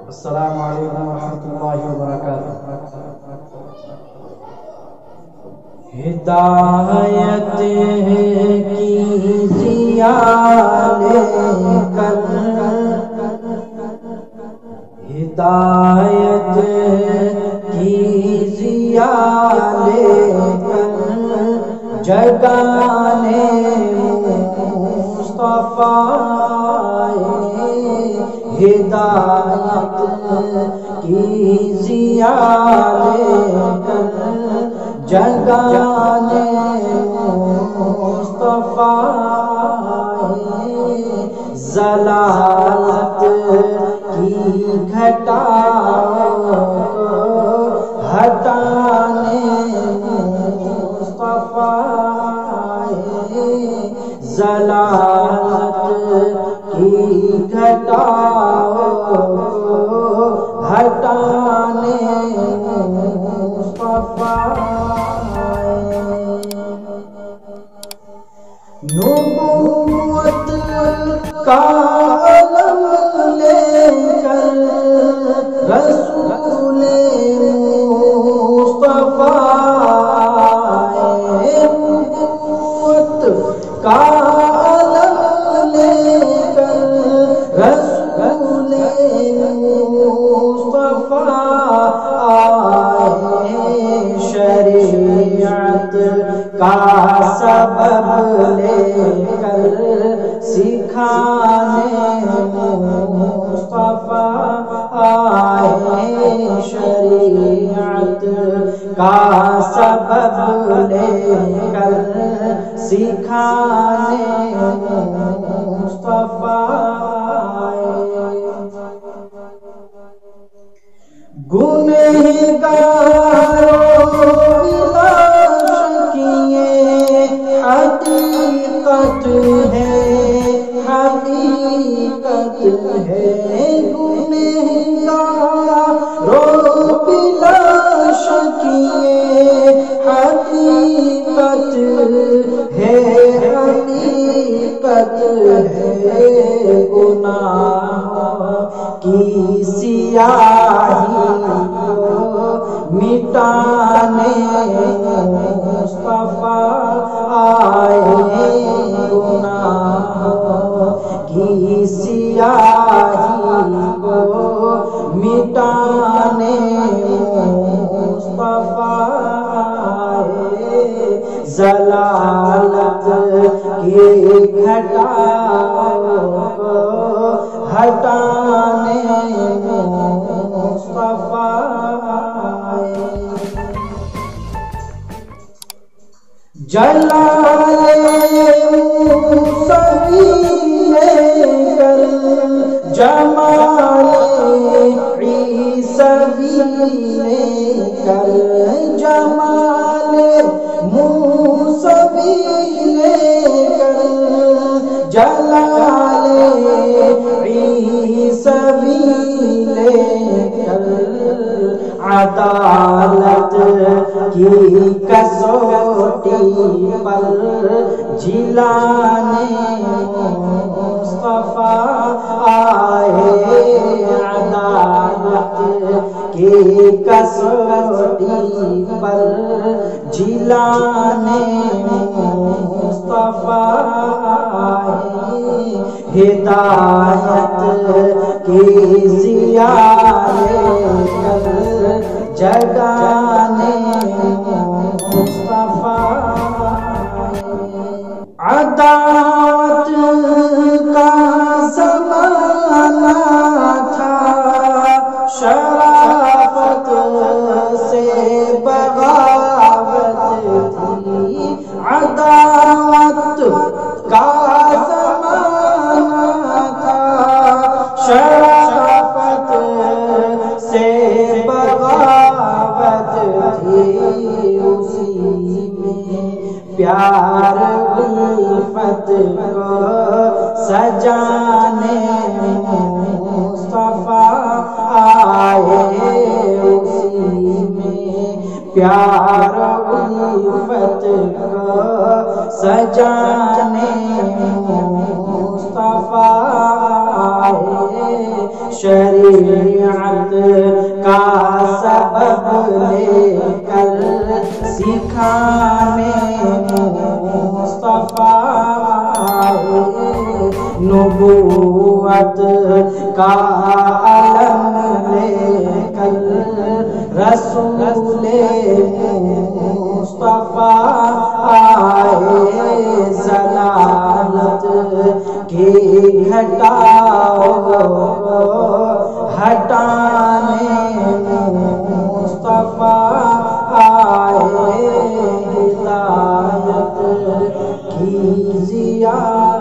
السلام علیکم ورحمۃ اللہ وبرکاتہ۔ ہدایت کی ضیا لے کر، ہدایت کی ضیا لے کر جگانے مصطفیٰ، ہدایت کی ضیا لے کر جگانے مصطفیٰ، ضلالت کی گھٹا ہٹانے مصطفیٰ، ضلالت کی گھٹا ہٹانے مصطفیٰ، نبوت کا علم لے کر رسول مصطفیٰ، نبوت کا علم لے کر رسول مصطفیٰ آئے، شریعت کا سبب لے کر سکھانے مصطفیٰ آئے، شریعت کا سبب لے کر سکھانے مصطفیٰ آئے، گنہگاروں حقیقت ہے، حقیقت ہے، گنہگاروں بلا شک یہ حقیقت ہے، حقیقت ہے، گناہوں کی سیاہی مٹانے مصطفیٰ آئے، گناہوں کی سیاہی کو مٹانے مصطفیٰ آئے، ضلالت کی گھٹا ہٹانے مصطفیٰ آئے، جلال موسوی لے کر جمال عیسوی لے کر، جمال موسوی لے کر جلال عیسوی لے کر، عدالت کی کسوٹی پر جلانے مصطفیٰ آئے، عدالت کی کسوٹی پر جلانے مصطفیٰ آئے، ہدایت کی ضیا لے کر جگانے مصطفیٰ آئے، عدالت کا زمانہ تھا، شرافت سے بغاوت تھی، عدالت کا زمانہ تھا، شرافت سے بغاوت تھی، اسی میں پیار الفت کو سجانے مصطفیٰ آئے، اسی میں پیار الفت کو سجانے مصطفیٰ آئے، شریعت کا سبب لے کر سکھانے مصطفیٰ آئے، نبوت کا علم لے کر رسول مصطفیٰ آئے، ضلالت کی گھٹاؤ ہٹانے مصطفیٰ آئے، ہدایت کی ضیاء